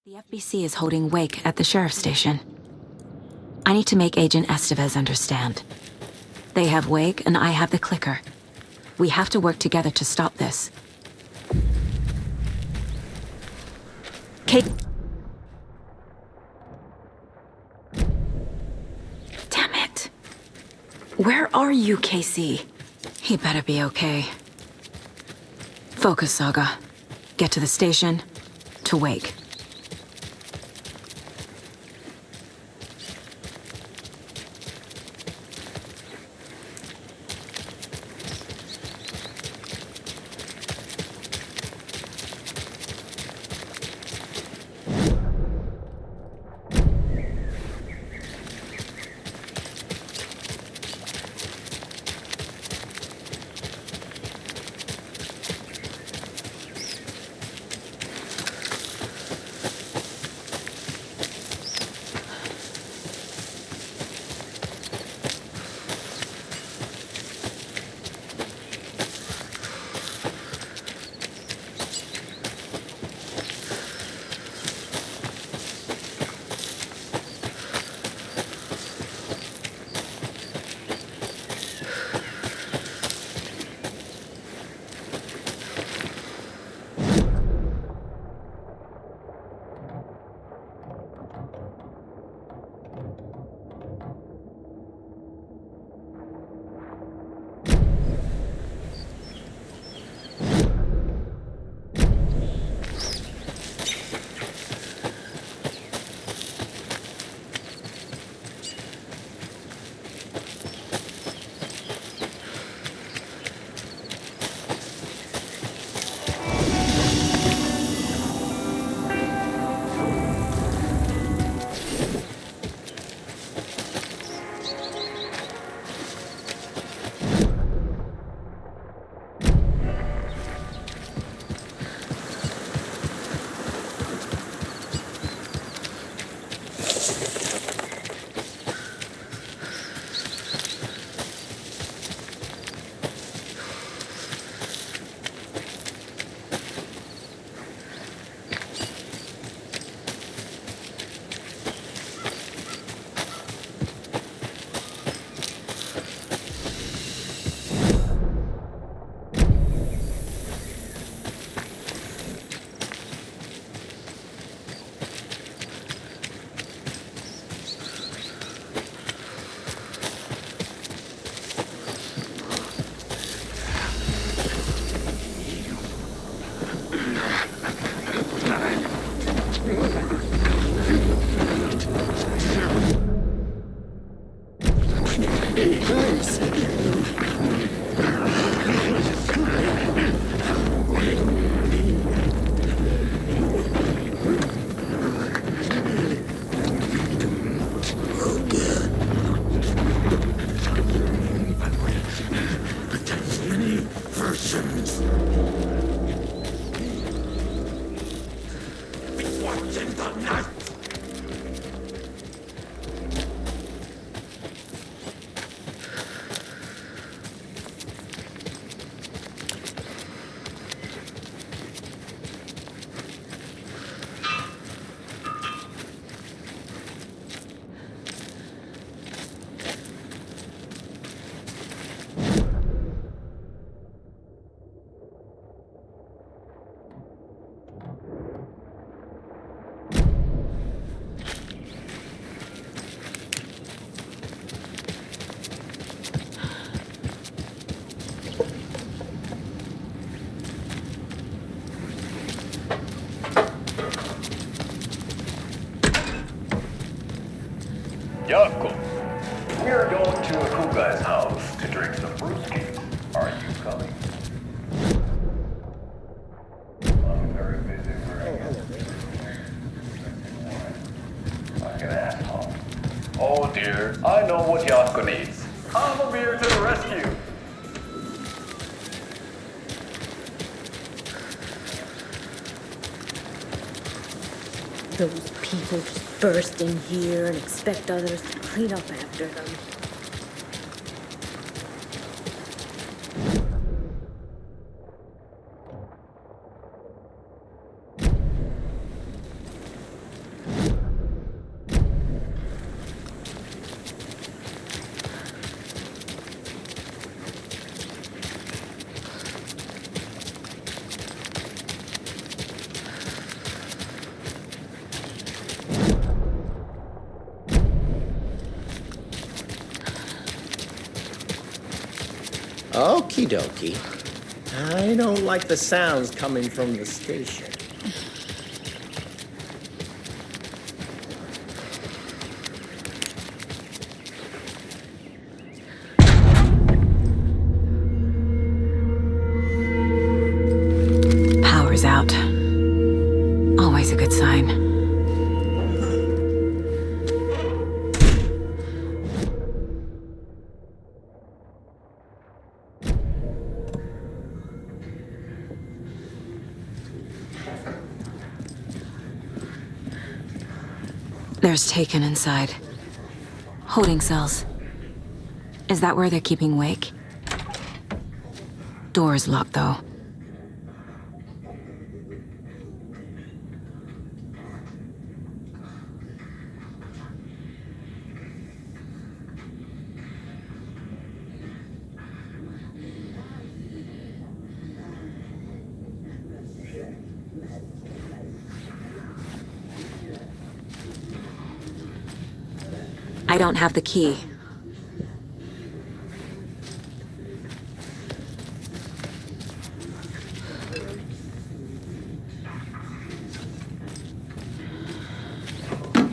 The FBC is holding wake at the sheriff's station. I need to make Agent Estevez understand. They have wake and I have the clicker. We have to work together to stop this. Kate... Damn it. Where are you, Casey? He better be okay. Focus, Saga. Get to the station, to wake. Jakob, we're going to a cool guy's house to drink some brewskis. Are you coming? I'm very busy. Like an asshole. Oh dear, I know what Jakob needs. I'm a beer to the rescue. Those people just burst in here and expect others to clean up after them. Okie dokie. I don't like the sounds coming from the station. Power's out. Always a good sign. There's Taken inside. Holding cells. Is that where they're keeping Wake? Door's locked, though. I don't have the key.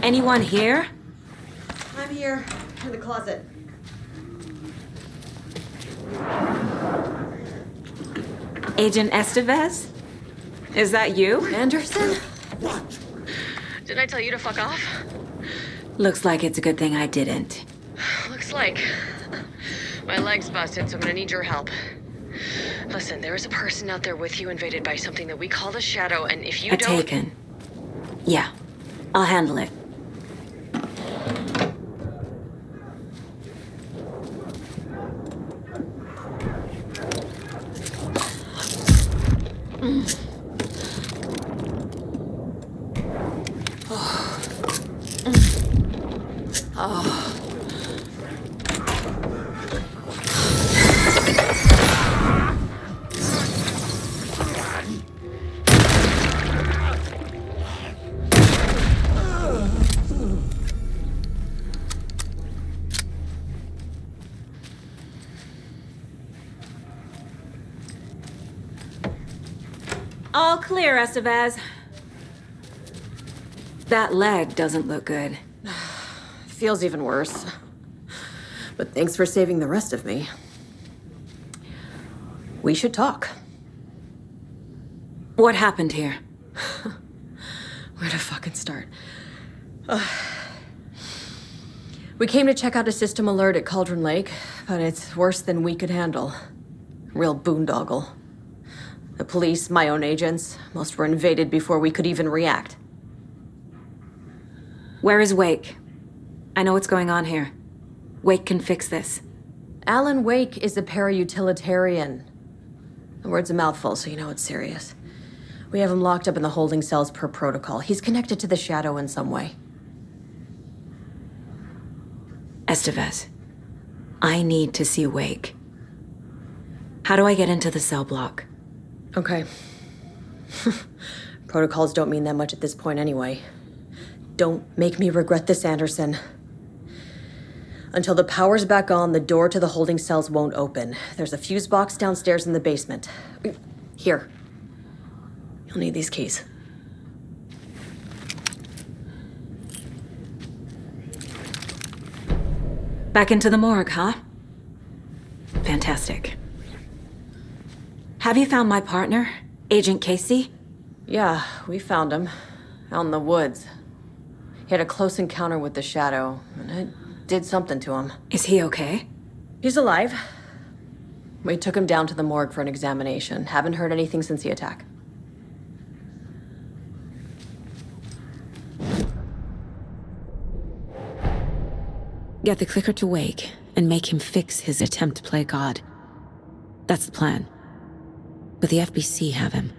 Anyone here? I'm here, in the closet. Agent Estevez? Is that you? Anderson? What? Didn't I tell you to fuck off? Looks like it's a good thing I didn't. Looks like. My leg's busted, so I'm gonna need your help. Listen, there is a person out there with you invaded by something that we call the Shadow, and if you don't... Taken. Yeah, I'll handle it. All clear, Estevez. That leg doesn't look good. Feels even worse. But thanks for saving the rest of me. We should talk. What happened here? Where to fucking start? We came to check out a system alert at Cauldron Lake, but it's worse than we could handle. Real boondoggle. The police, my own agents, most were invaded before we could even react. Where is Wake? I know what's going on here. Wake can fix this. Alan Wake is a para-utilitarian. The word's a mouthful, so you know it's serious. We have him locked up in the holding cells per protocol. He's connected to the Shadow in some way. Estevez, I need to see Wake. How do I get into the cell block? Okay. Protocols don't mean that much at this point anyway. Don't make me regret this, Anderson. Until the power's back on, the door to the holding cells won't open. There's a fuse box downstairs in the basement. Here. You'll need these keys. Back into the morgue, huh? Fantastic. Have you found my partner, Agent Casey? Yeah, we found him. Out in the woods. He had a close encounter with the Shadow, and it did something to him. Is he okay? He's alive. We took him down to the morgue for an examination. Haven't heard anything since the attack. Get the clicker to Wake and make him fix his attempt to play God. That's the plan. But the FBC have him.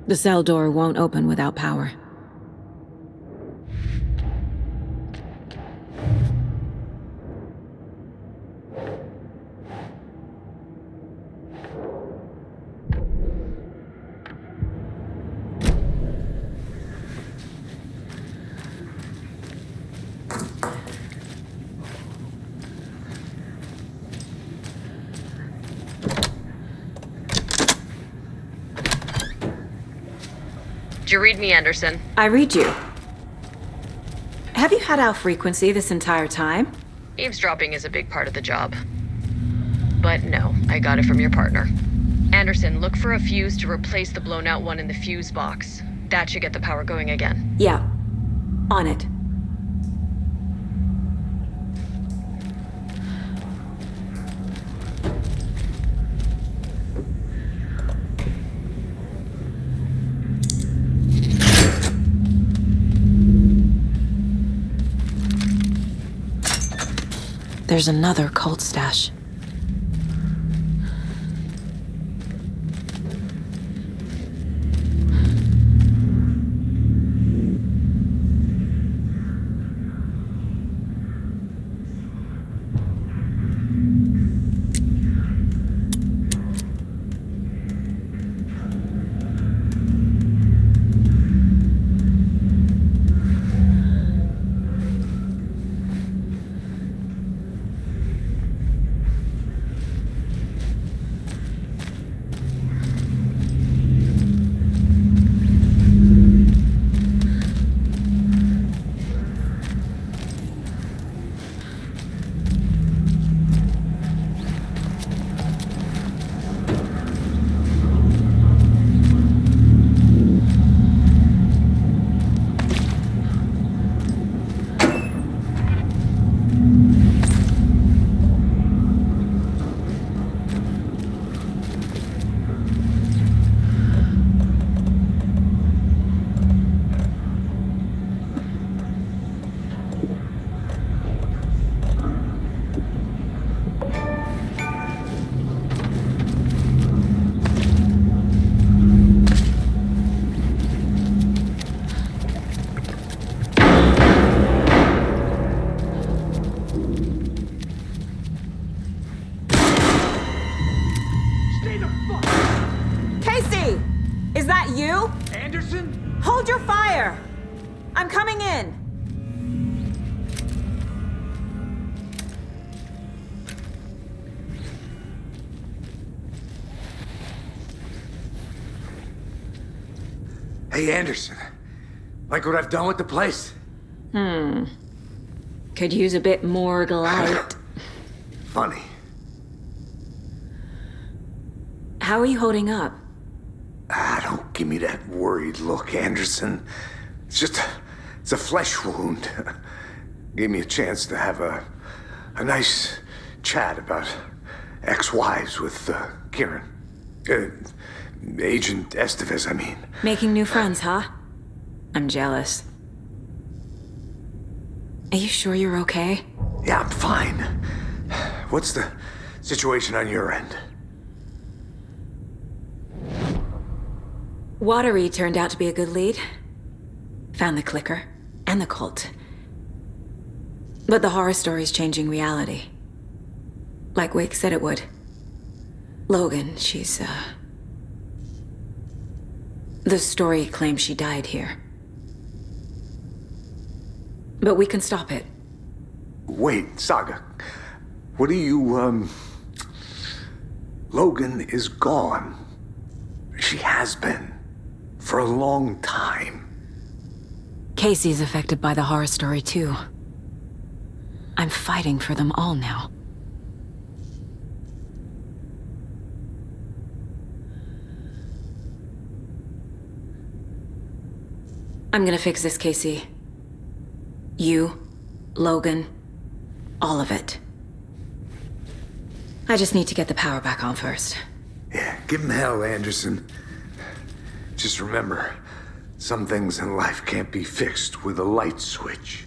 The cell door won't open without power. Did you read me, Anderson? I read you. Have you had our frequency this entire time? Eavesdropping is a big part of the job. But no, I got it from your partner. Anderson, look for a fuse to replace the blown out one in the fuse box. That should get the power going again. Yeah. On it. There's another cult stash. Casey! Is that you? Anderson? Hold your fire! I'm coming in! Hey, Anderson. Like what I've done with the place? Could use a bit more light. Funny. How are you holding up? Don't give me that worried look, Anderson. It's a flesh wound. Gave me a chance to have a nice chat about ex-wives with Kieran. Agent Estevez, I mean. Making new friends, huh? I'm jealous. Are you sure you're okay? Yeah, I'm fine. What's the situation on your end? Watery turned out to be a good lead. Found the clicker and the cult. But the horror story's changing reality. Like Wake said it would. Logan, she's, The story claims she died here. But we can stop it. Wait, Saga. What do you, Logan is gone. She has been. For a long time. Casey's affected by the horror story, too. I'm fighting for them all now. I'm gonna fix this, Casey. You, Logan, all of it. I just need to get the power back on first. Yeah, give him hell, Anderson. Just remember, some things in life can't be fixed with a light switch.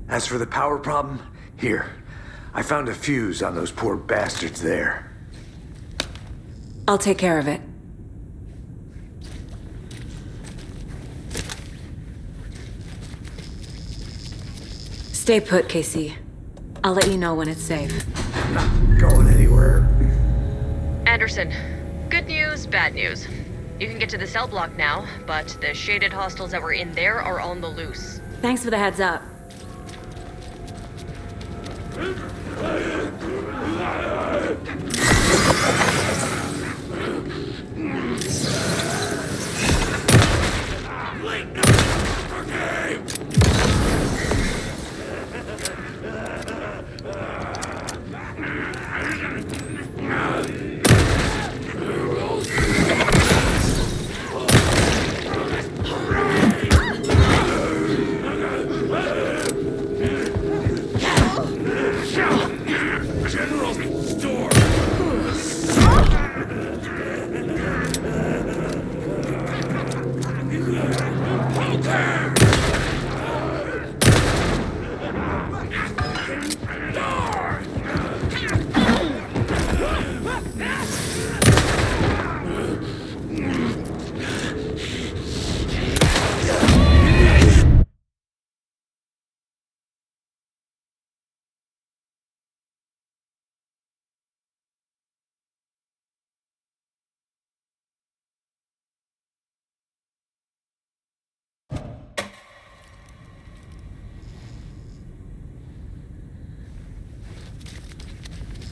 As for the power problem, here, I found a fuse on those poor bastards there. I'll take care of it. Stay put, Casey. I'll let you know when it's safe. I'm not going anywhere. Anderson, good news, bad news. You can get to the cell block now, but the shaded hostiles that were in there are on the loose. Thanks for the heads up.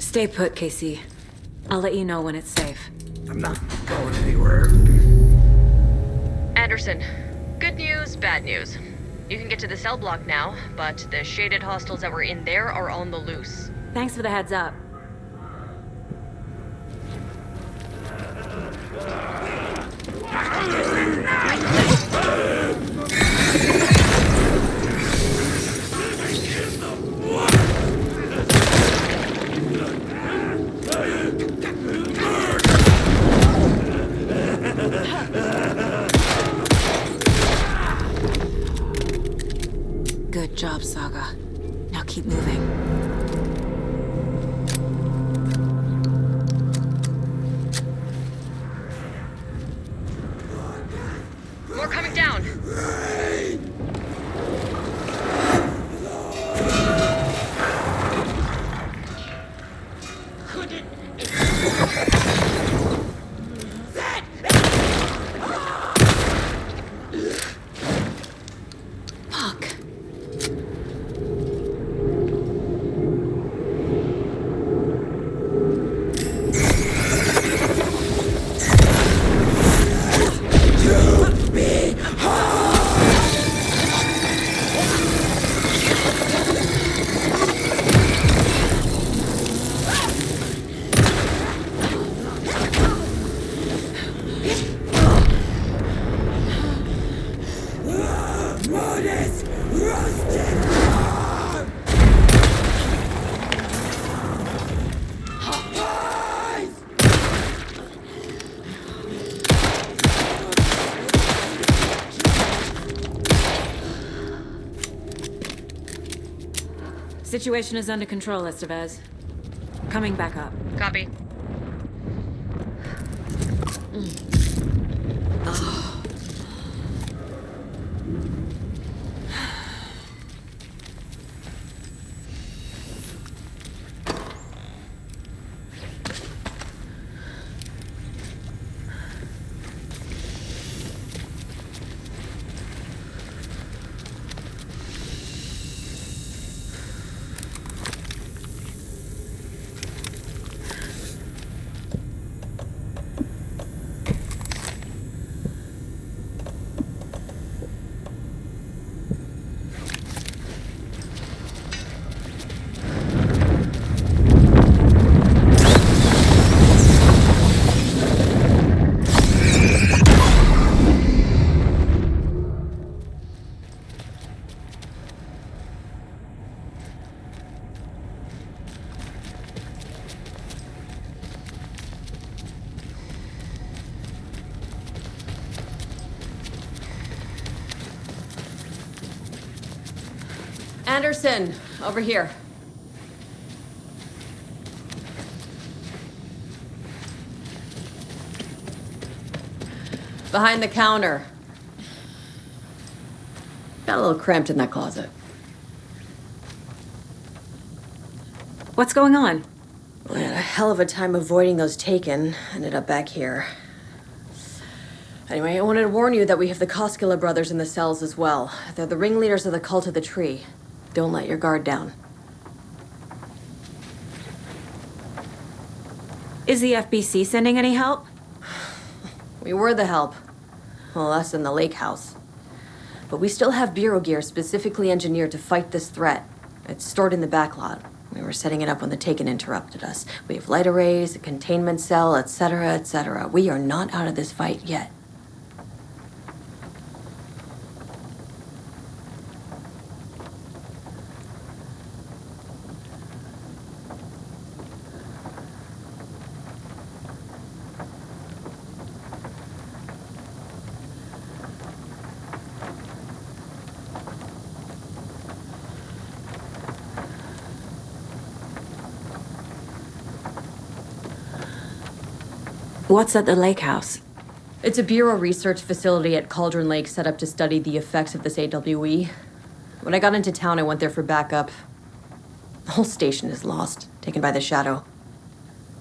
Stay put, Casey. I'll let you know when it's safe. I'm not going anywhere. Anderson, good news, bad news. You can get to the cell block now, but the shaded hostiles that were in there are on the loose. Thanks for the heads up. Good job, Saga. Now keep moving. More coming down. Fuck. Situation is under control, Estevez. Coming back up. Copy. Anderson, over here. Behind the counter. Got a little cramped in that closet. What's going on? We had a hell of a time avoiding those taken. Ended up back here. Anyway, I wanted to warn you that we have the Koskela brothers in the cells as well. They're the ringleaders of the Cult of the Tree. Don't let your guard down. Is the FBC sending any help? We were the help. Well, us in the lake house. But we still have Bureau gear specifically engineered to fight this threat. It's stored in the backlot. We were setting it up when the Taken interrupted us. We have light arrays, a containment cell, etc., etc. We are not out of this fight yet. What's at the lake house? It's a Bureau research facility at Cauldron Lake set up to study the effects of this AWE. When I got into town, I went there for backup. The whole station is lost, taken by the Shadow.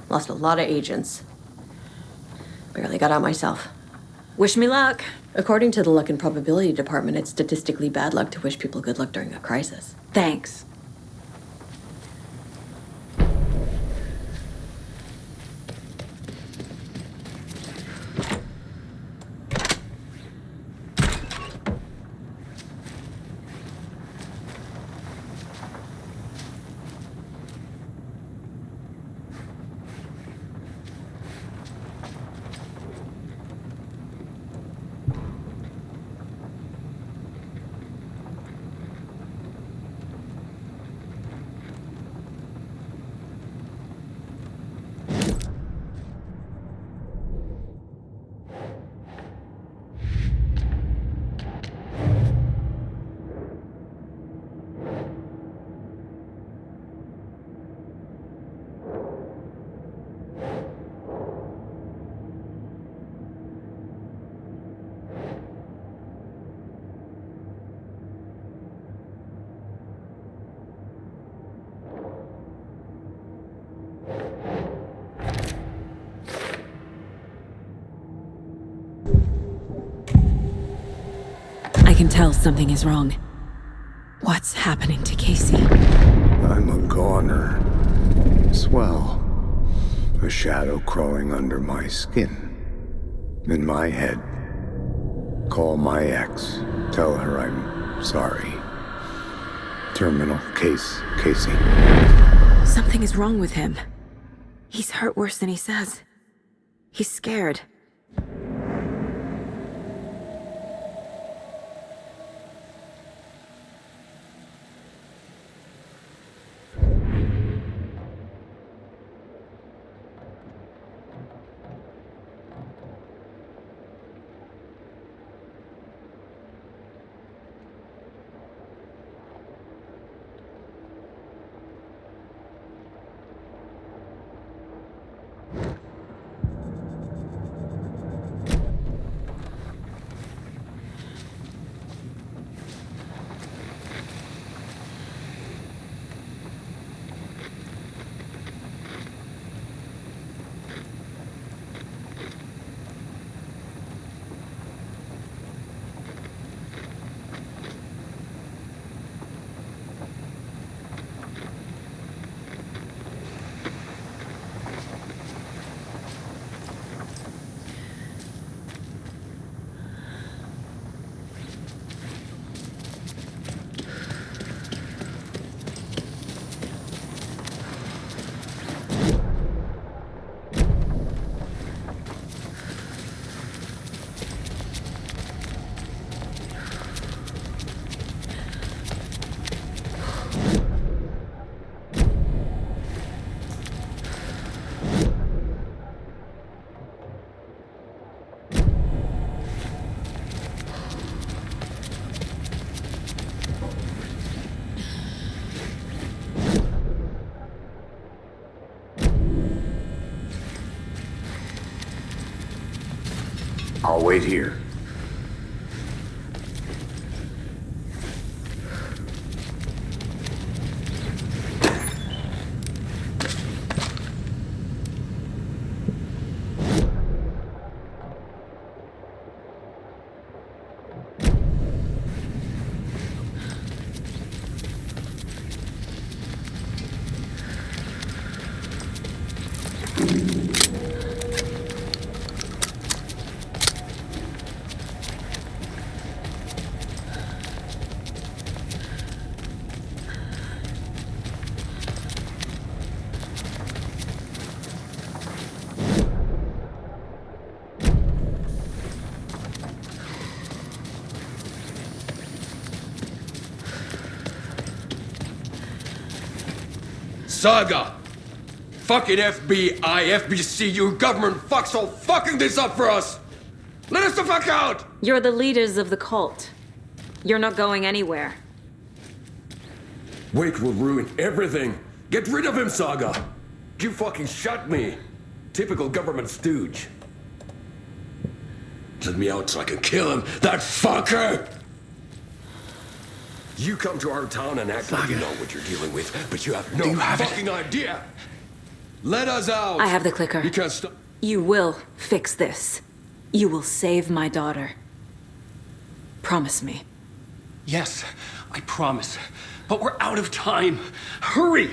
Lost a lot of agents. Barely got out myself. Wish me luck. According to the Luck and Probability Department, it's statistically bad luck to wish people good luck during a crisis. Thanks. I can tell something is wrong. What's happening to Casey? I'm a goner. Swell. A shadow crawling under my skin. In my head. Call my ex. Tell her I'm sorry. Terminal case, Casey. Something is wrong with him. He's hurt worse than he says. He's scared. I'll wait here. Saga! Fucking FBI, FBC, you government fucks all fucking this up for us! Let us the fuck out! You're the leaders of the cult. You're not going anywhere. Wake will ruin everything. Get rid of him, Saga! You fucking shot me. Typical government stooge. Let me out so I can kill him, that fucker! You come to our town and act like you know what you're dealing with, but you have no fucking idea! Let us out! I have the clicker. You can't stop. You will fix this. You will save my daughter. Promise me. Yes, I promise. But we're out of time. Hurry!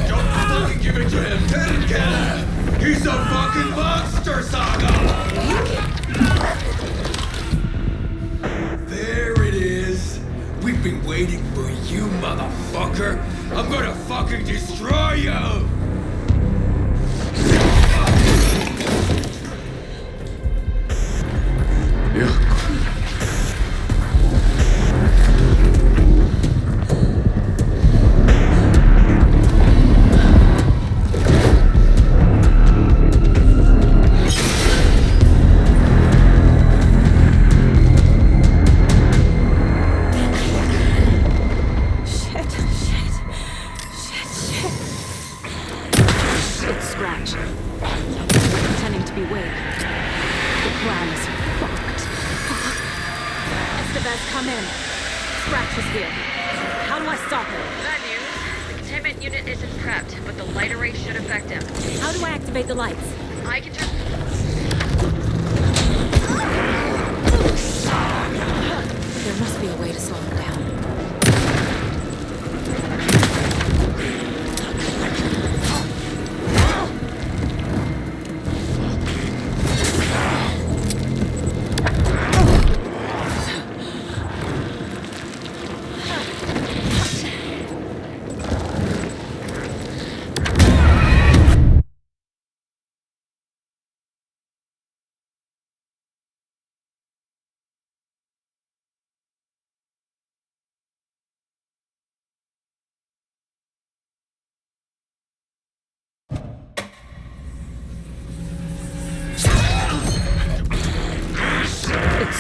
Don't fucking give it to him! Get him! He's a fucking monster, Saga! There it is! We've been waiting for you, motherfucker! I'm gonna fucking destroy you!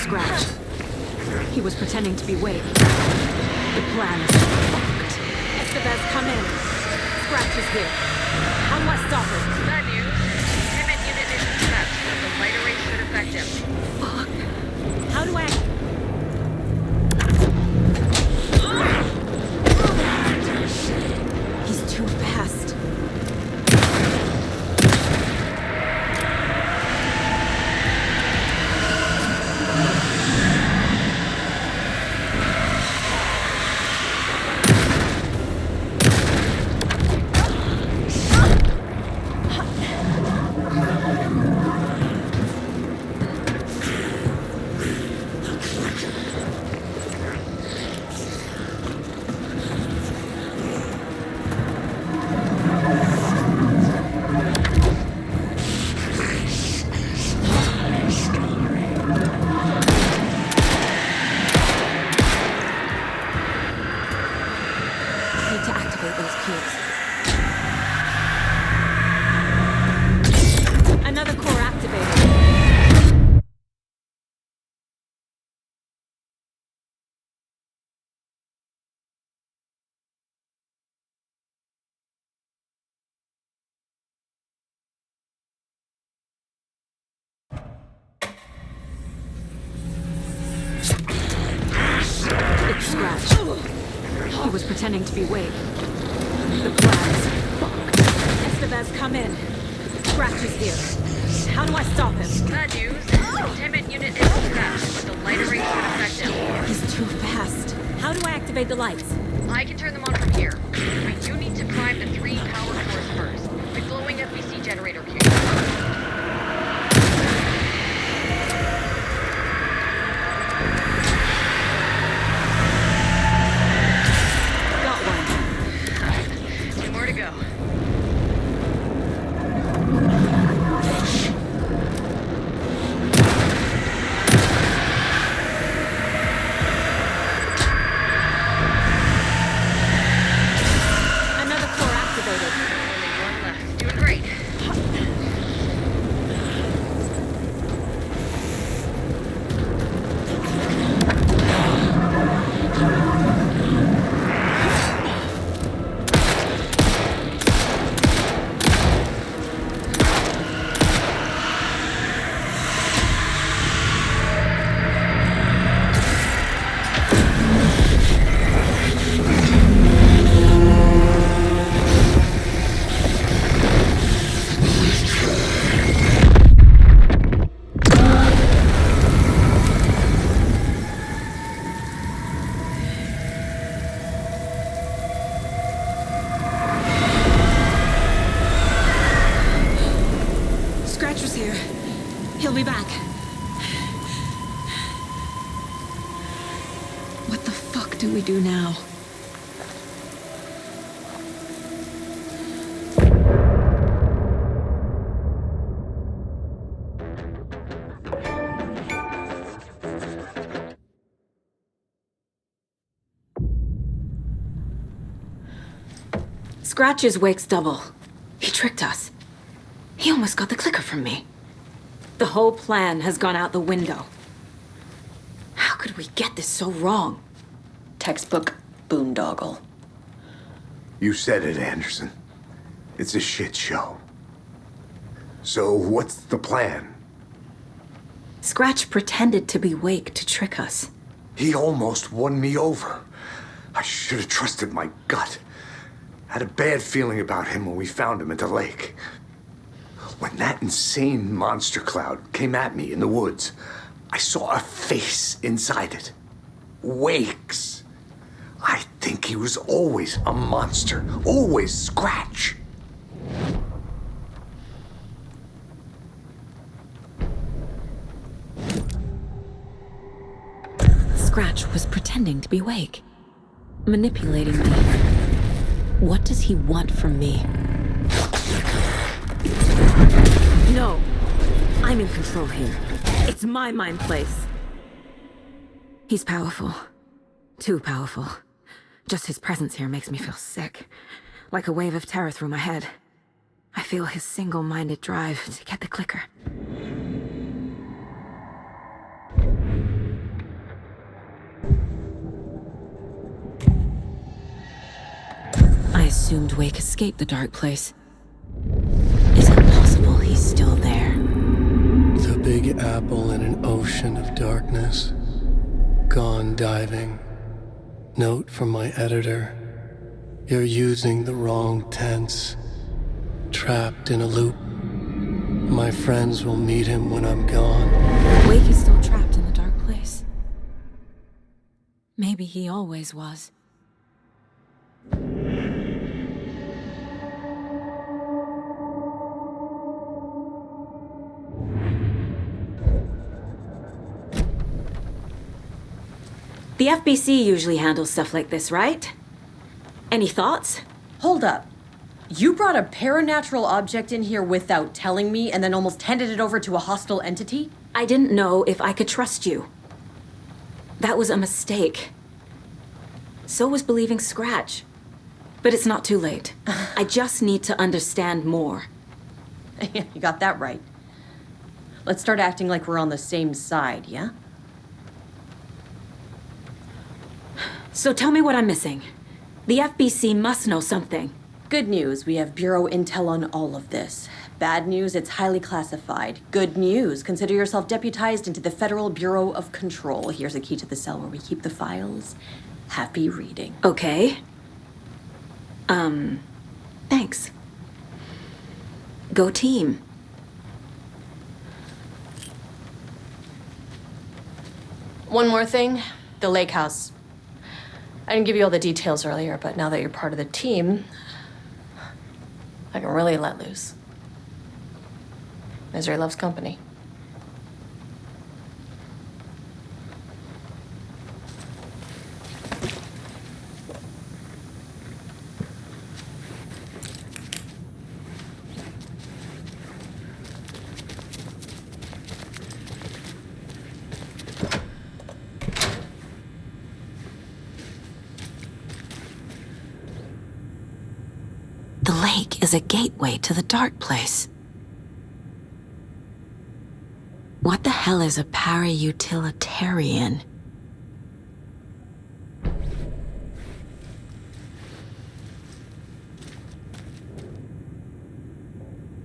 Scratch. He was pretending to be Wade. The plan is fucked. Estevez, come in. Scratch is here. How do I stop him? Bad news. Containment unit isn't trapped, but the light array should affect him. Fuck. How do I... He's too fast. He was pretending to be Wade. The plan is fucked. Estevez, come in. Scratch is here. How do I stop him? Bad news. Containment unit isn't trapped, but the light array should affect him. He's too fast. How do I activate the lights? I can turn them on from here. We do need to prime the 3 power cores first. The glowing FBC generator cube. More to go. do we do now? Scratch is Wake's double. He tricked us. He almost got the clicker from me. The whole plan has gone out the window. How could we get this so wrong? Textbook boondoggle. You said it, Anderson. It's a shit show. So what's the plan? Scratch pretended to be Wake to trick us. He almost won me over. I should have trusted my gut. Had a bad feeling about him when we found him at the lake. When that insane monster cloud came at me in the woods, I saw a face inside it. Wake's. I think he was always a monster. Always Scratch. Scratch was pretending to be Wake. Manipulating me. What does he want from me? No. I'm in control here. It's my mind place. He's powerful. Too powerful. Just his presence here makes me feel sick. Like a wave of terror through my head. I feel his single-minded drive to get the clicker. I assumed Wake escaped the dark place. Is it possible he's still there? The Big Apple in an ocean of darkness. Gone diving. Note from my editor. You're using the wrong tense. Trapped in a loop. My friends will meet him when I'm gone. Wake is still trapped in the dark place. Maybe he always was. The FBC usually handles stuff like this, right? Any thoughts? Hold up. You brought a paranatural object in here without telling me and then almost handed it over to a hostile entity? I didn't know if I could trust you. That was a mistake. So was believing Scratch. But it's not too late. I just need to understand more. You got that right. Let's start acting like we're on the same side, yeah? So tell me what I'm missing. The FBC must know something. Good news, we have Bureau intel on all of this. Bad news, it's highly classified. Good news, consider yourself deputized into the Federal Bureau of Control. Here's a key to the cell where we keep the files. Happy reading. Okay. Thanks. Go team. One more thing, the lake house. I didn't give you all the details earlier, but now that you're part of the team, I can really let loose. Misery loves company. The lake is a gateway to the dark place. What the hell is a para-utilitarian?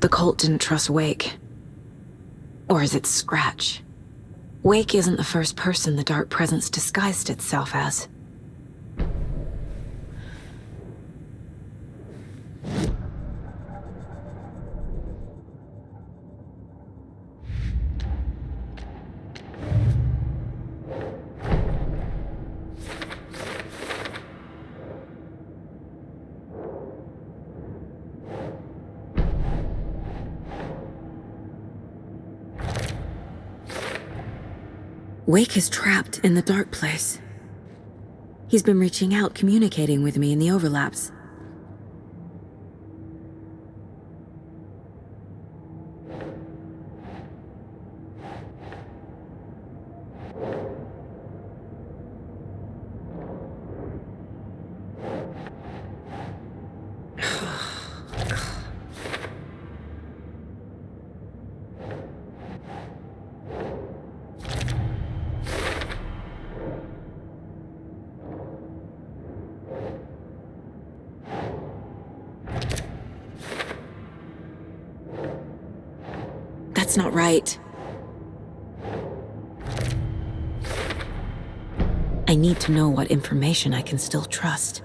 The cult didn't trust Wake. Or is it Scratch? Wake isn't the first person the dark presence disguised itself as. Wake is trapped in the dark place. He's been reaching out, communicating with me in the overlaps. That's not right. I need to know what information I can still trust.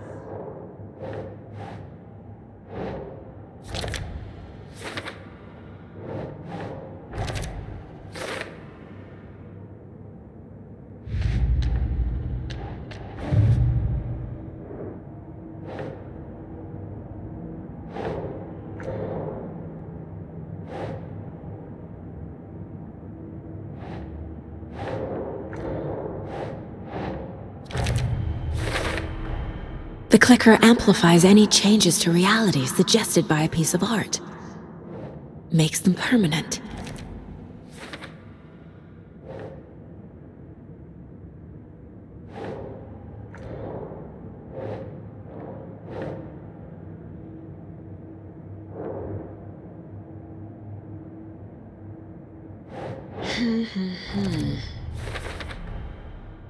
The clicker amplifies any changes to reality suggested by a piece of art. Makes them permanent.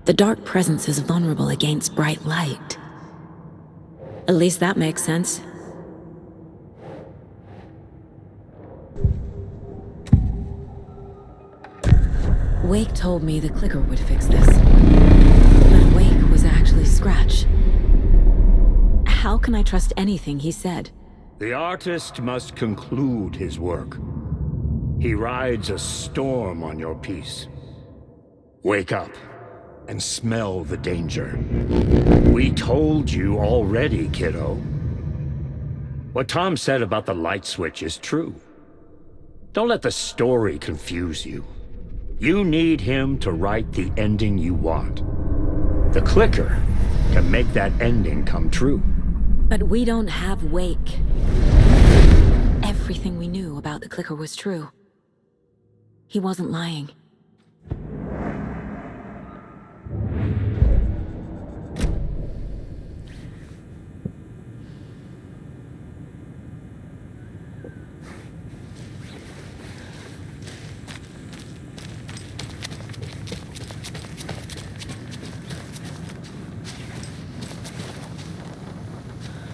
The dark presence is vulnerable against bright light. At least that makes sense. Wake told me the clicker would fix this. But Wake was actually Scratch. How can I trust anything he said? The artist must conclude his work. He rides a storm on your piece. Wake up and smell the danger. We told you already, kiddo. What Tom said about the light switch is true. Don't let the story confuse you. You need him to write the ending you want. The clicker can make that ending come true. But we don't have Wake. Everything we knew about the clicker was true. He wasn't lying.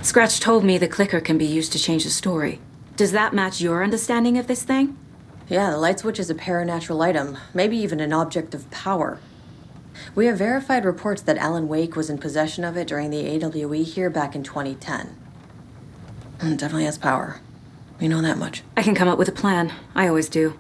Scratch told me the clicker can be used to change the story. Does that match your understanding of this thing? Yeah, the light switch is a paranatural item, maybe even an object of power. We have verified reports that Alan Wake was in possession of it during the AWE here back in 2010. It definitely has power. We know that much. I can come up with a plan. I always do.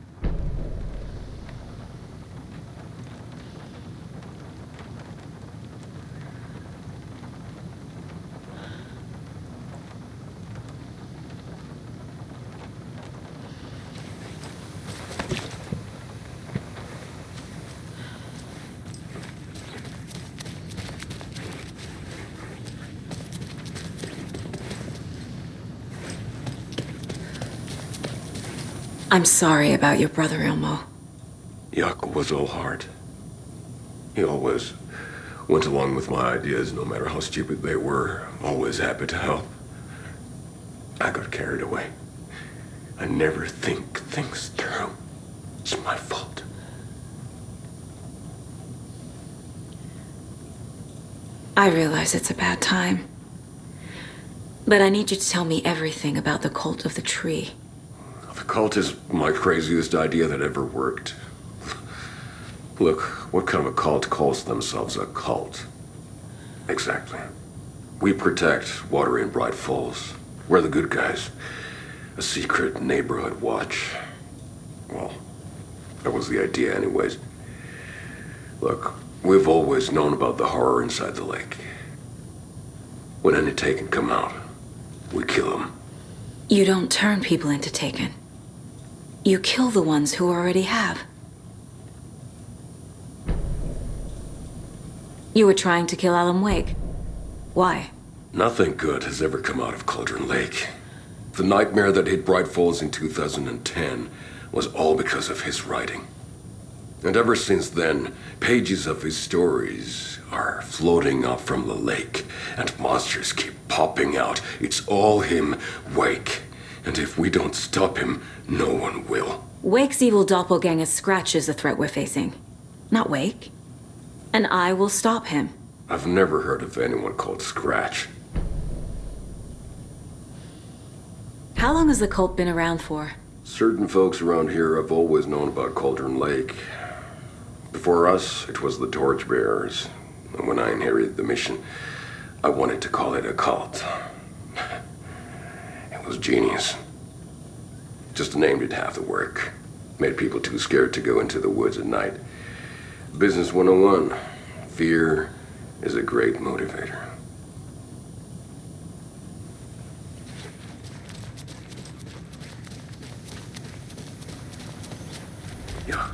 I'm sorry about your brother, Ilmo. Yaakov was all heart. He always went along with my ideas, no matter how stupid they were. Always happy to help. I got carried away. I never think things through. It's my fault. I realize it's a bad time. But I need you to tell me everything about the cult of the tree. The cult is my craziest idea that ever worked. Look, what kind of a cult calls themselves a cult? Exactly. We protect Watery and Bright Falls. We're the good guys. A secret neighborhood watch. Well, that was the idea anyways. Look, we've always known about the horror inside the lake. When any Taken come out, we kill them. You don't turn people into Taken. You kill the ones who already have. You were trying to kill Alan Wake. Why? Nothing good has ever come out of Cauldron Lake. The nightmare that hit Bright Falls in 2010 was all because of his writing. And ever since then, pages of his stories are floating up from the lake, and monsters keep popping out. It's all him, Wake. And if we don't stop him, no one will. Wake's evil doppelganger Scratch is the threat we're facing, not Wake. And I will stop him. I've never heard of anyone called Scratch. How long has the cult been around for? Certain folks around here have always known about Cauldron Lake. Before us, it was the Torchbearers. And when I inherited the mission, I wanted to call it a cult. It was genius. Just a name did half the work. Made people too scared to go into the woods at night. Business 101. Fear is a great motivator. Yeah.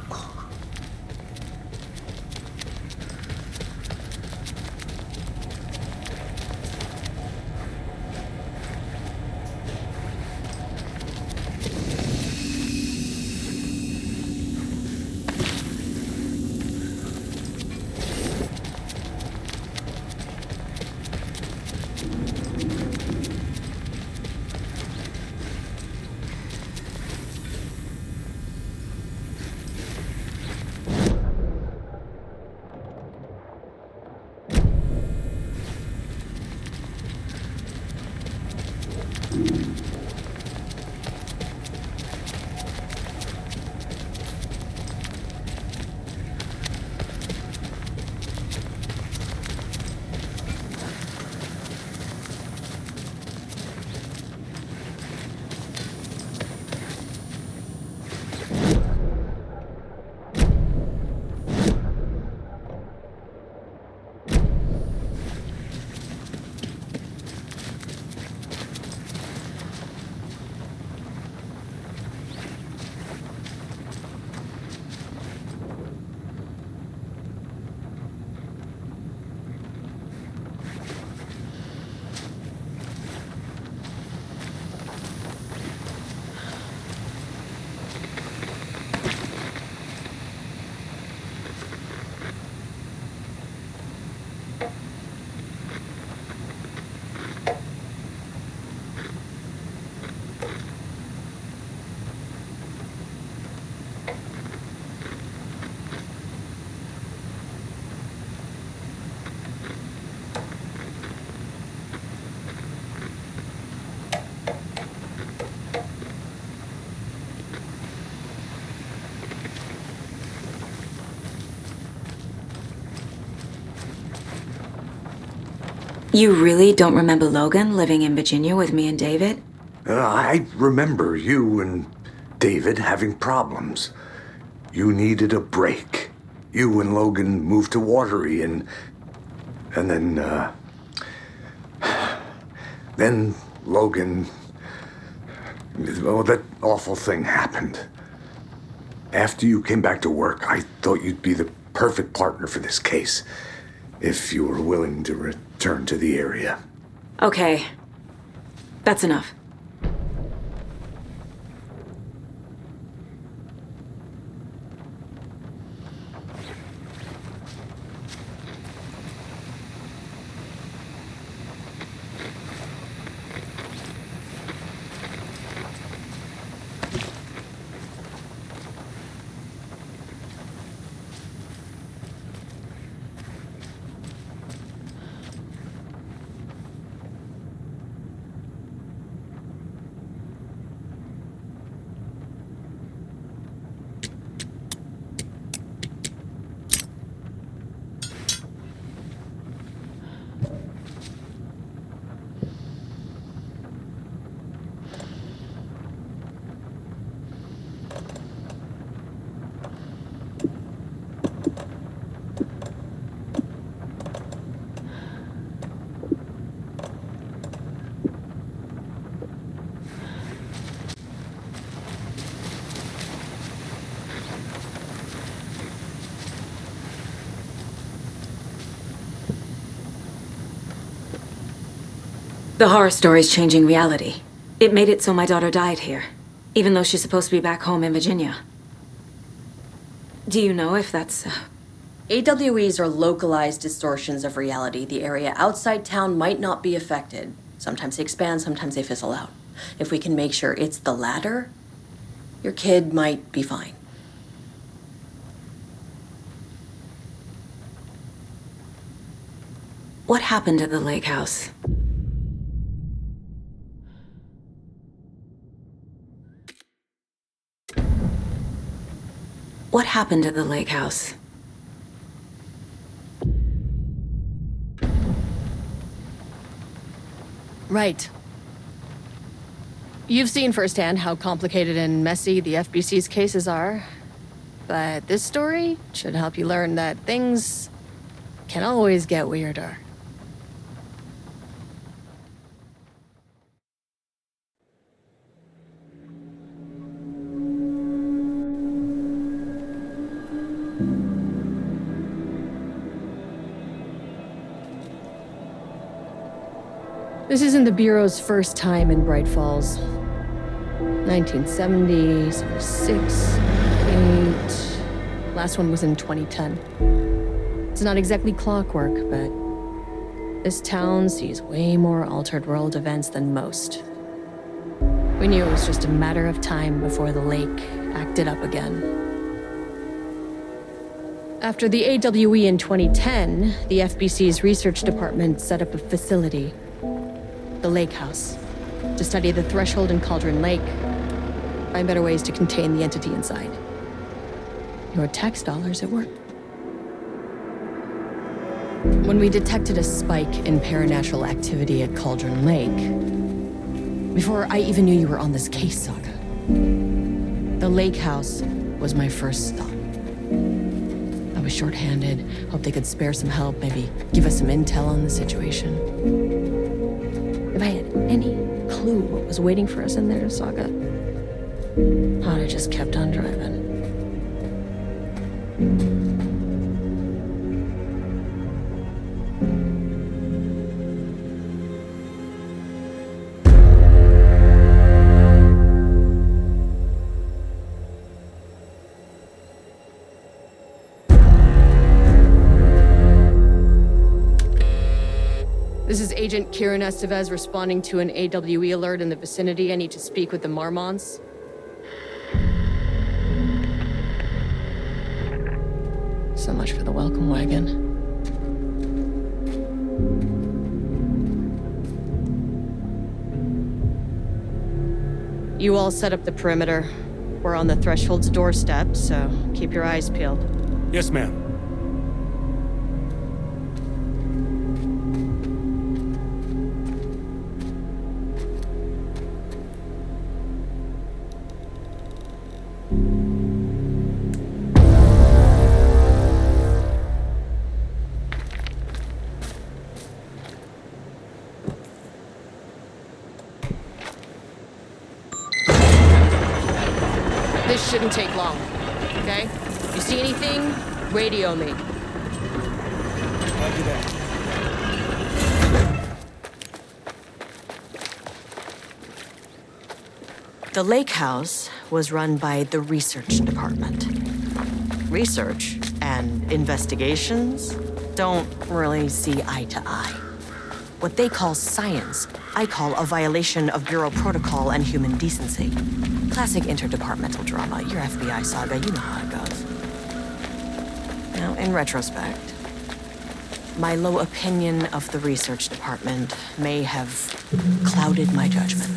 You really don't remember Logan living in Virginia with me and David? I remember you and David having problems. You needed a break. You and Logan moved to Watery and then Logan, oh, that awful thing happened. After you came back to work, I thought you'd be the perfect partner for this case, if you were willing to return to the area. Okay. That's enough. The horror story's changing reality. It made it so my daughter died here, even though she's supposed to be back home in Virginia. Do you know if that's... AWEs are localized distortions of reality. The area outside town might not be affected. Sometimes they expand, sometimes they fizzle out. If we can make sure it's the latter, your kid might be fine. What happened at the lake house? What happened at the lake house? Right. You've seen firsthand how complicated and messy the FBC's cases are. But this story should help you learn that things can always get weirder. This isn't the Bureau's first time in Bright Falls. 1970, 76, 8. Last one was in 2010. It's not exactly clockwork, but this town sees way more altered world events than most. We knew it was just a matter of time before the lake acted up again. After the AWE in 2010, the FBC's research department set up a facility, the Lake House, to study the threshold in Cauldron Lake, find better ways to contain the entity inside. Your tax dollars at work. When we detected a spike in paranatural activity at Cauldron Lake, before I even knew you were on this case, Saga, the Lake House was my first stop. I was short-handed, hoped they could spare some help, maybe give us some intel on the situation. If I had any clue what was waiting for us in there, Saga, I'd have just kept on driving. This is Agent Kieran Estevez responding to an AWE alert in the vicinity. I need to speak with the Marmonts. So much for the welcome wagon. You all set up the perimeter. We're on the Threshold's doorstep, so keep your eyes peeled. Yes, ma'am. This shouldn't take long, okay? If you see anything, radio me. Roger that. The Lake House was run by the research department. Research and investigations don't really see eye to eye. What they call science, I call a violation of Bureau protocol and human decency. Classic interdepartmental drama. Your FBI saga, you know how it goes. Now, in retrospect, my low opinion of the research department may have clouded my judgment.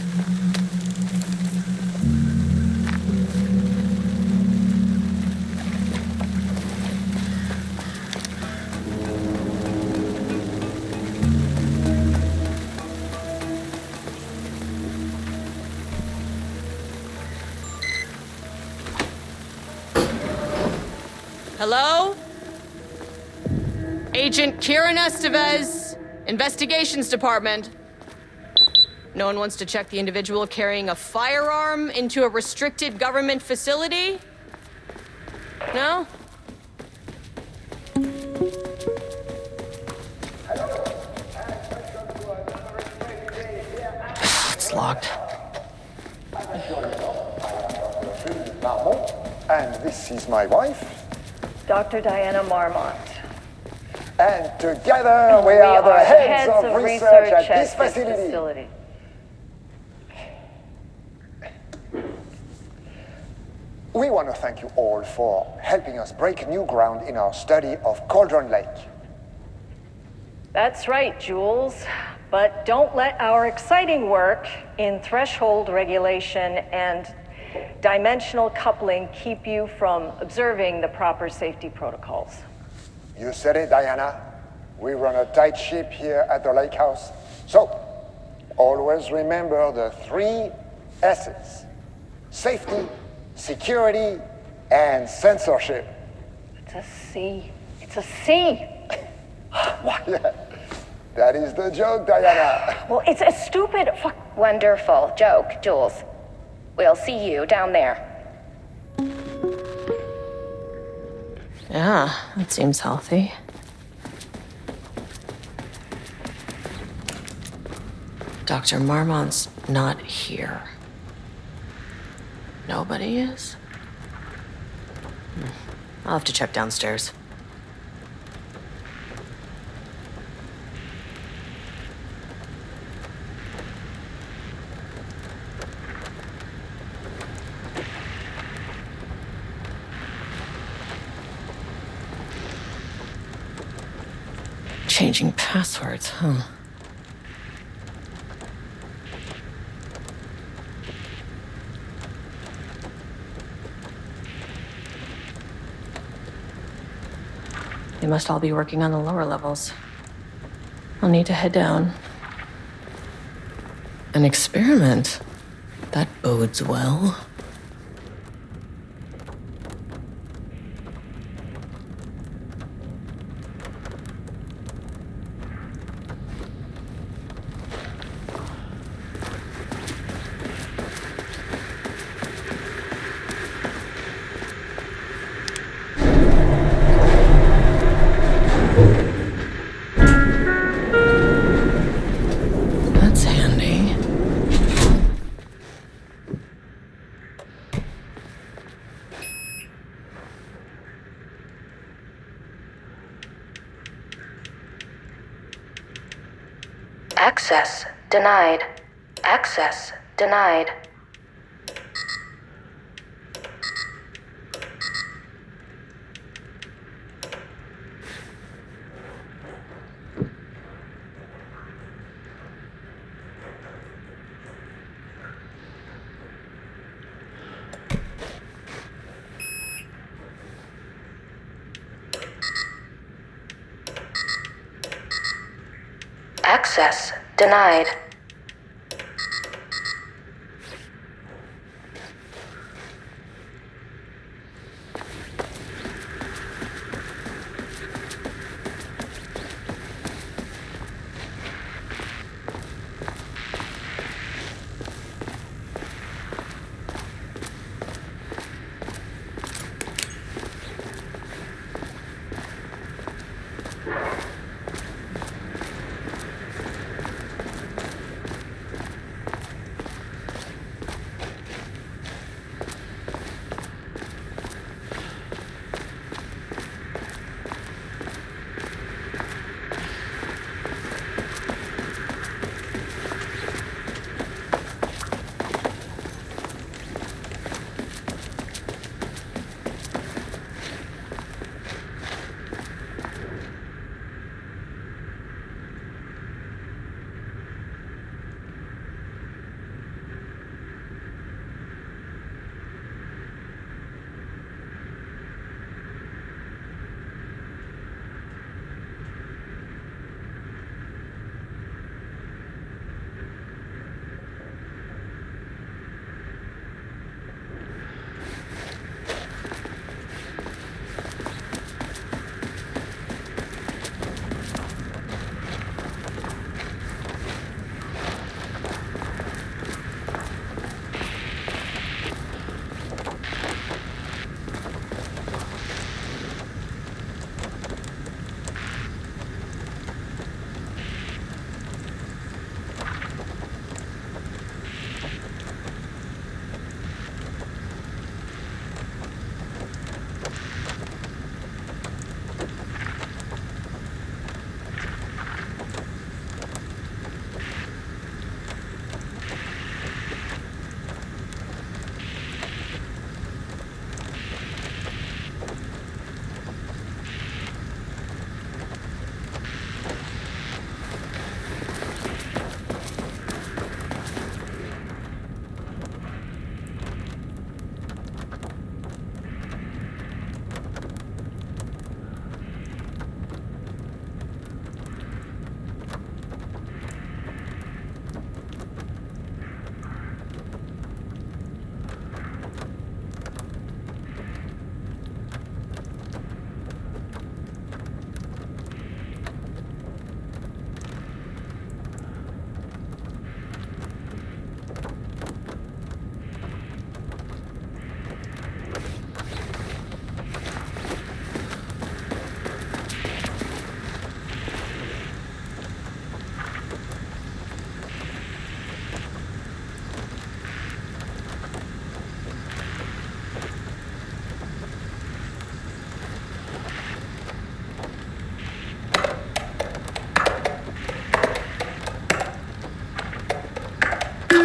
Hello? Agent Kieran Estevez, Investigations Department. No one wants to check the individual carrying a firearm into a restricted government facility? No? It's locked. And this is my wife. Dr. Diana Marmont. And together we are the heads of research at this facility. We want to thank you all for helping us break new ground in our study of Cauldron Lake. That's right, Jules. But don't let our exciting work in threshold regulation and dimensional coupling keep you from observing the proper safety protocols. You said it, Diana. We run a tight ship here at the lake house. So, always remember the 3 S's. Safety, security, and censorship. It's a C. It's a C. Why, that is the joke, Diana. Well, it's a stupid Wonderful joke, Jules. We'll see you down there. Yeah, that seems healthy. Dr. Marmont's not here. Nobody is? I'll have to check downstairs. Changing passwords, huh? They must all be working on the lower levels. I'll need to head down. An experiment? That bodes well. That's handy. Access denied. Access denied. Access denied.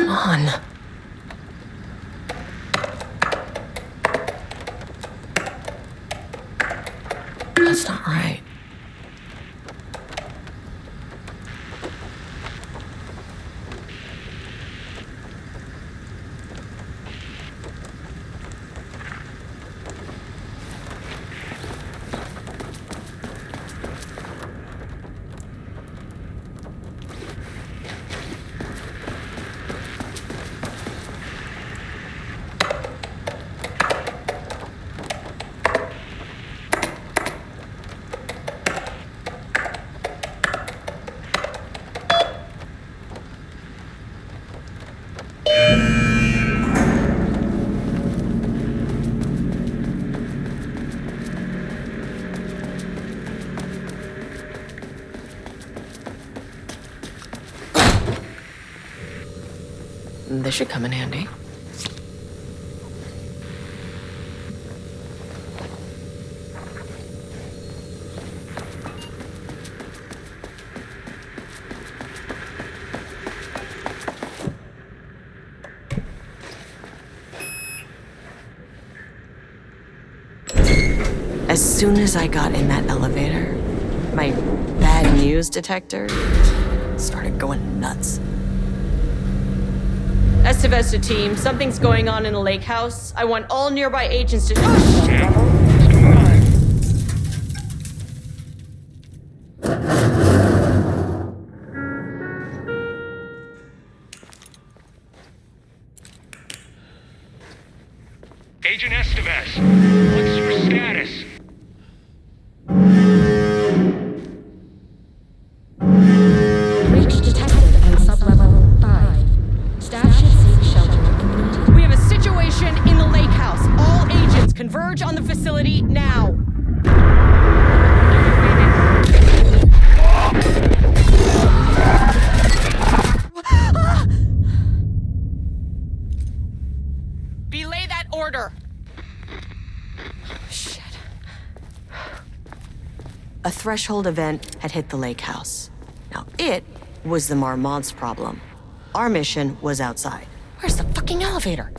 Come on. That's not right. This should come in handy. As soon as I got in that elevator, my bad news detector started going nuts. Estevesta team, something's going on in the lake house. I want all nearby agents to... Oh, shit! What's going on? Agent Estevez, what's your status? Breach detected on sublevel 5. Staff should seek shelter immediately. We have a situation in the lake house. All agents converge on the facility now. Belay that order. Shit. A threshold event had hit the lake house. Now, it was the Marmont's problem. Our mission was outside. Where's the fucking elevator?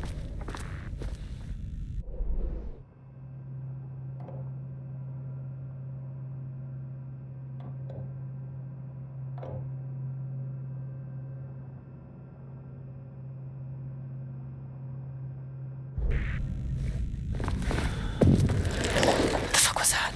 What the fuck was that?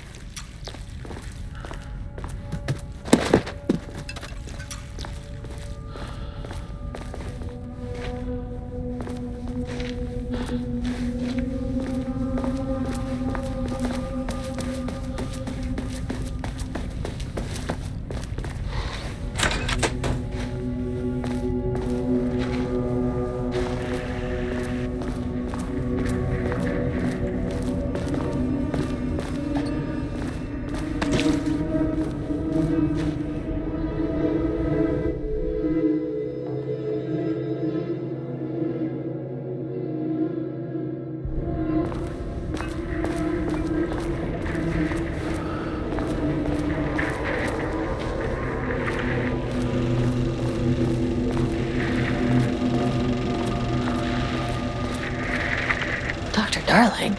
Dr. Darling.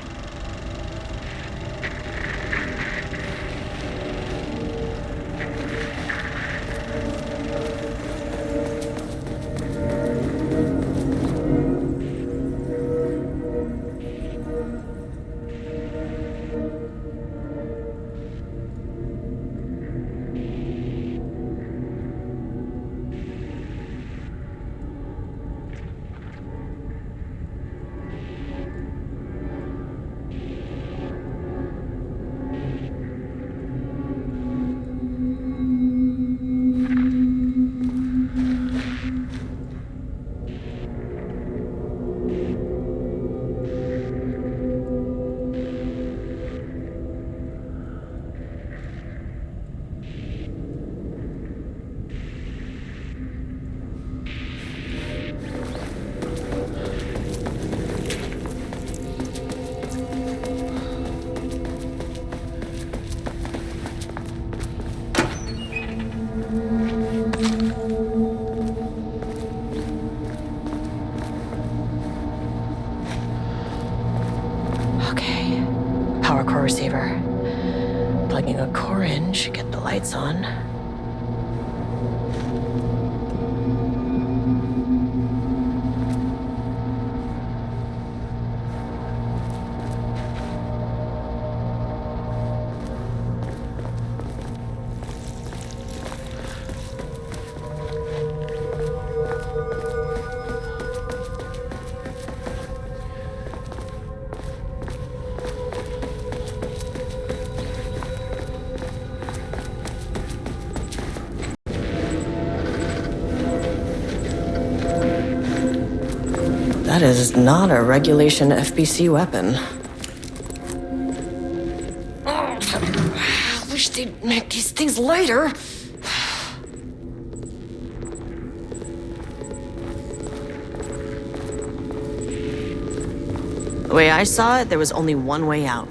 That is not a regulation FBC weapon. I wish they'd make these things lighter. The way I saw it, there was only one way out.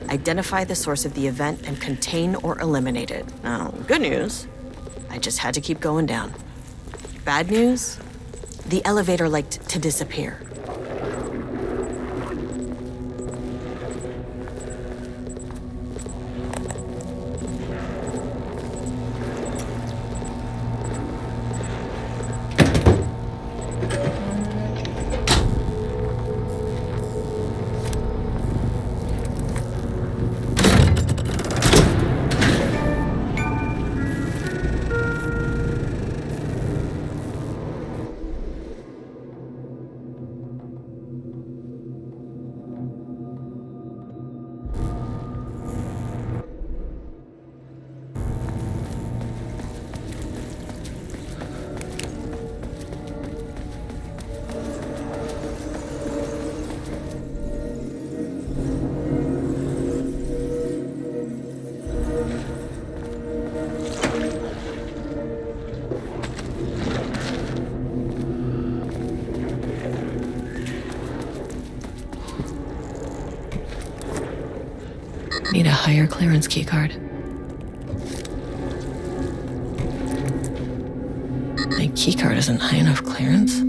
Identify the source of the event and contain or eliminate it. Now, good news, I just had to keep going down. Bad news, the elevator liked to disappear. Need a higher clearance keycard. My keycard isn't high enough clearance.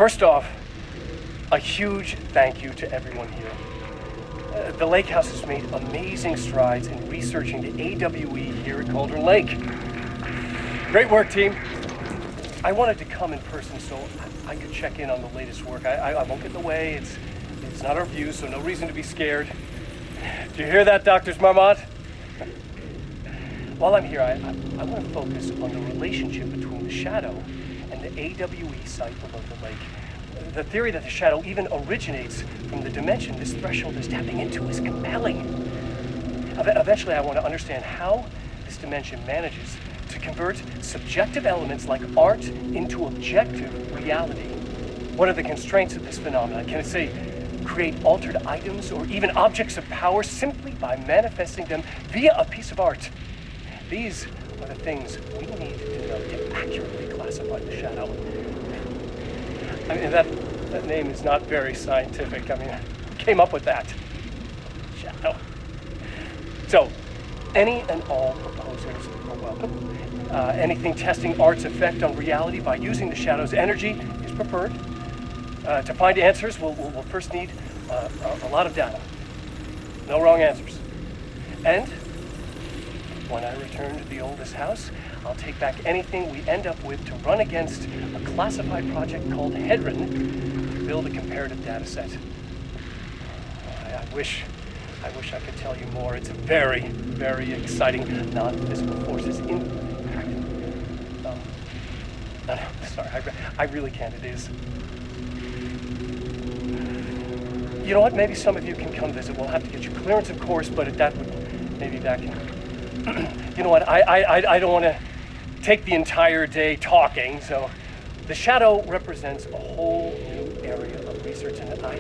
First off, a huge thank you to everyone here. The Lake House has made amazing strides in researching the AWE here at Cauldron Lake. Great work, team. I wanted to come in person so I could check in on the latest work. I won't get in the way. It's not our view, so no reason to be scared. Do you hear that, Drs. Marmont? While I'm here, I want to focus on the relationship between the shadow and the AWE site below the lake. The theory that the shadow even originates from the dimension this threshold is tapping into is compelling. Eventually, I want to understand how this dimension manages to convert subjective elements like art into objective reality. What are the constraints of this phenomenon? Can it, say, create altered items or even objects of power simply by manifesting them via a piece of art? These are the things we need to know to accurately classify the shadow. I mean, that name is not very scientific. I mean, who came up with that? Shadow. So, any and all proposals are welcome. Anything testing art's effect on reality by using the shadow's energy is preferred. To find answers, we'll first need a lot of data. No wrong answers. And when I return to the oldest house, I'll take back anything we end up with to run against a classified project called Hedron to build a comparative data set. I wish I could tell you more. It's a very, very exciting non-physical forces impact. No, sorry, I really can't. It is. You know what? Maybe some of you can come visit. We'll have to get you clearance, of course, but that would maybe back in. You know what? I don't want to take the entire day talking. So, the shadow represents a whole new area of research, and I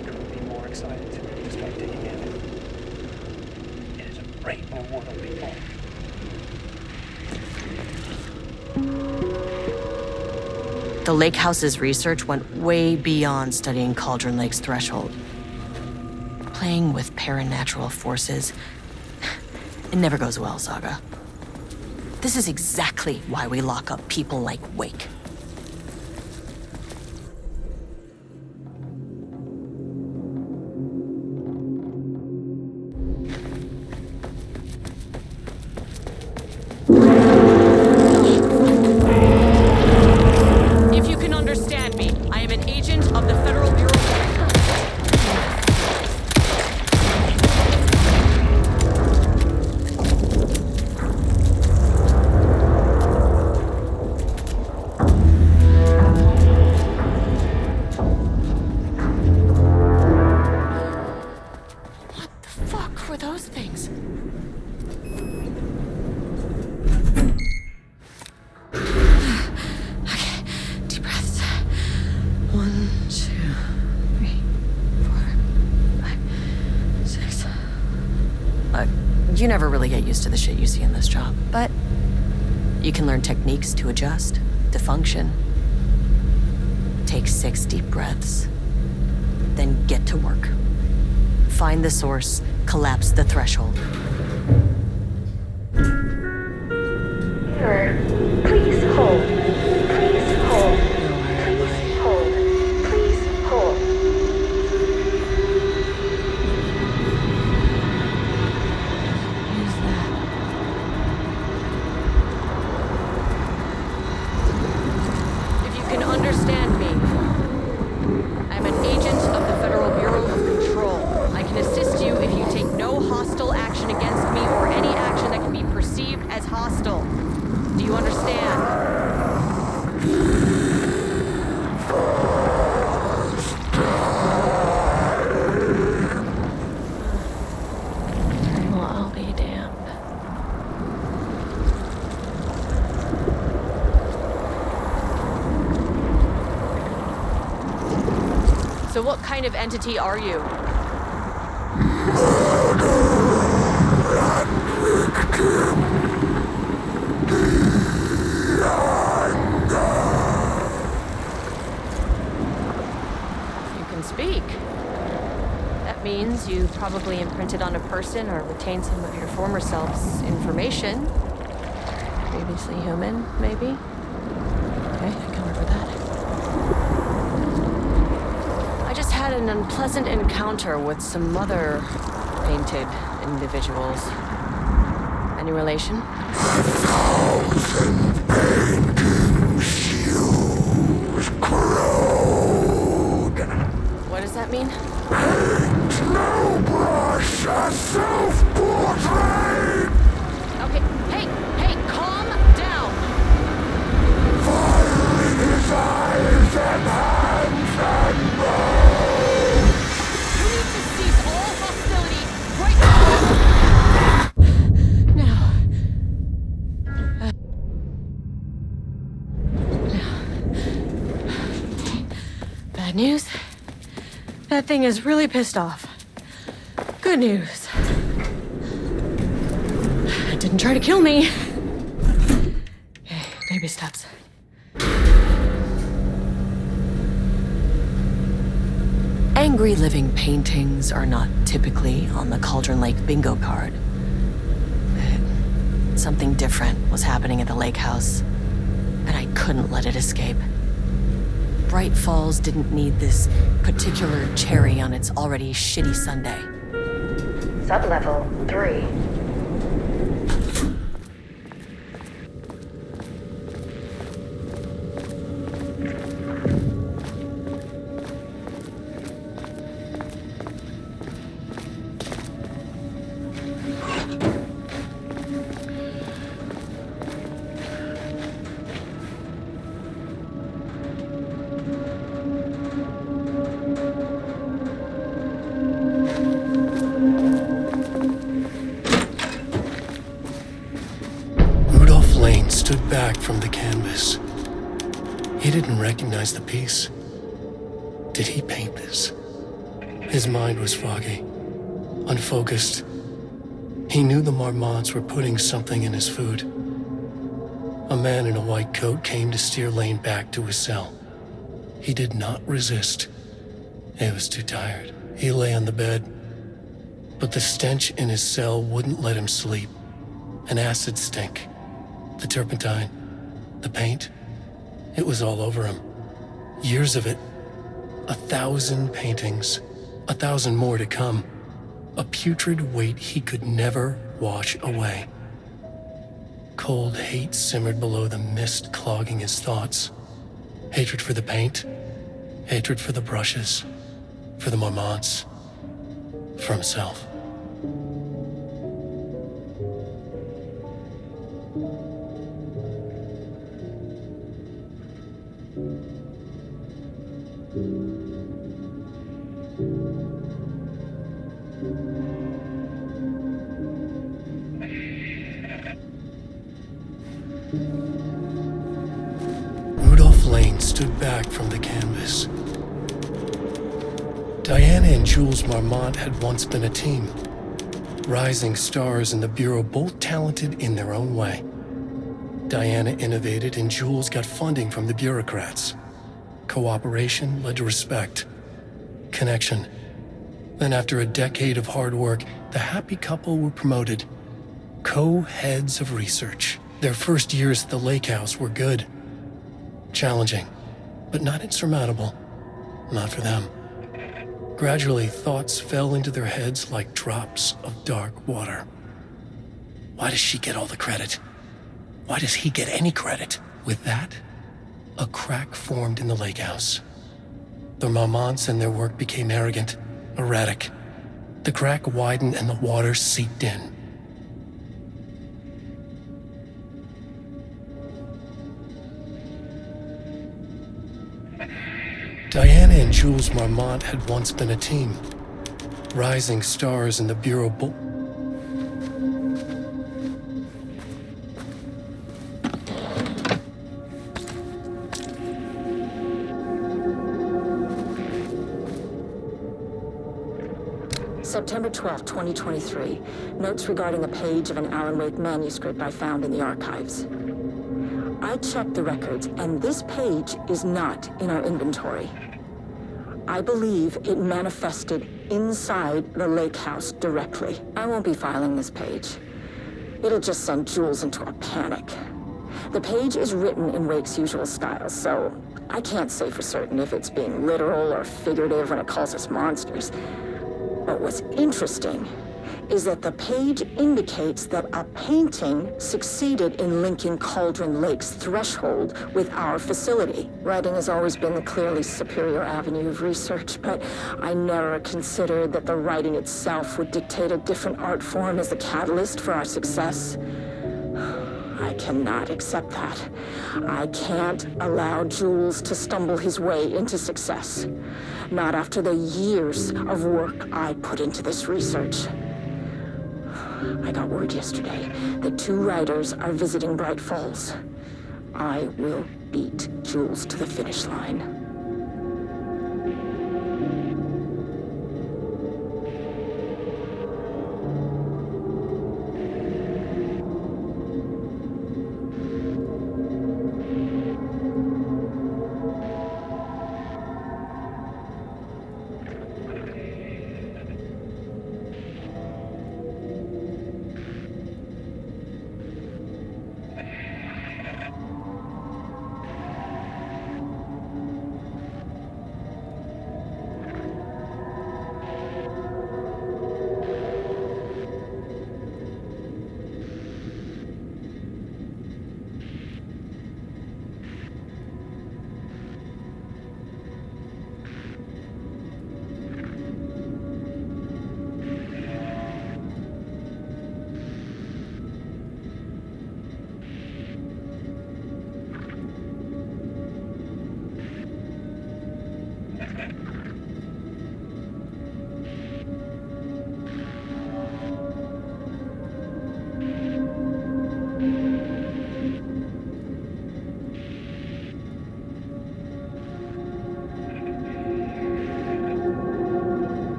couldn't be more excited to start digging in. It is a great new world, people. The Lake House's research went way beyond studying Cauldron Lake's threshold. Playing with paranatural forces, it never goes well, Saga. This is exactly why we lock up people like Wake. If you can understand me, I am an agent of the Federal Bureau of... You never really get used to the shit you see in this job, but you can learn techniques to adjust, to function. Take 6 deep breaths, then get to work. Find the source, collapse the threshold. Sir, please hold. Please hold. Please hold. Please hold. If you can understand me, I'm an agent of the Federal Bureau of Control. I can assist you if you take no hostile action against me or any action that can be perceived as hostile. Do you understand? Well, I'll be damned. So what kind of entity are you? You can speak. That means you probably imprinted on a person or retained some of your former self's information. Previously human, maybe? Okay, I can work with that. an unpleasant encounter with some other painted individuals. Any relation? 1,000 paintings used corrode. What does that mean? Paint no brush, a self-portrait. Okay, hey, calm down. Fire in his eyes and hands and bones. You need to cease all hostility right now. Bad news. That thing is really pissed off. Good news. It didn't try to kill me. Okay, baby steps. Angry living paintings are not typically on the Cauldron Lake bingo card. But something different was happening at the lake house, and I couldn't let it escape. Bright Falls didn't need this particular cherry on its already shitty sundae. Sublevel 3. Stood back from the canvas. He didn't recognize the piece. Did he paint this? His mind was foggy, unfocused. He knew the Marmots were putting something in his food. A man in a white coat came to steer Lane back to his cell. He did not resist. He was too tired. He lay on the bed, but the stench in his cell wouldn't let him sleep. An acid stink. The turpentine, the paint, it was all over him. Years of it. 1,000 paintings. 1,000 more to come. A putrid weight he could never wash away. Cold hate simmered below the mist clogging his thoughts. Hatred for the paint. Hatred for the brushes. For the Marmots. For himself. Lane stood back from the canvas. Diana and Jules Marmont had once been a team. Rising stars in the Bureau, both talented in their own way. Diana innovated and Jules got funding from the bureaucrats. Cooperation led to respect. Connection. Then after a decade of hard work, the happy couple were promoted. Co-heads of research. Their first years at the lake house were good. Challenging, but not insurmountable. Not for them. Gradually, thoughts fell into their heads like drops of dark water. Why does she get all the credit? Why does he get any credit? With that, a crack formed in the lake house. The Marmonts and their work became arrogant, erratic. The crack widened and the water seeped in. Diana and Jules Marmont had once been a team. Rising stars in the Bureau September 12, 2023. Notes regarding a page of an Alan Wake manuscript I found in the archives. I checked the records, and this page is not in our inventory. I believe it manifested inside the lake house directly. I won't be filing this page. It'll just send Jules into a panic. The page is written in Wake's usual style, so I can't say for certain if it's being literal or figurative when it calls us monsters. But what's interesting is that the page indicates that a painting succeeded in linking Cauldron Lake's threshold with our facility. Writing has always been the clearly superior avenue of research, but I never considered that the writing itself would dictate a different art form as the catalyst for our success. I cannot accept that. I can't allow Jules to stumble his way into success. Not after the years of work I put into this research. I got word yesterday that 2 writers are visiting Bright Falls. I will beat Jules to the finish line.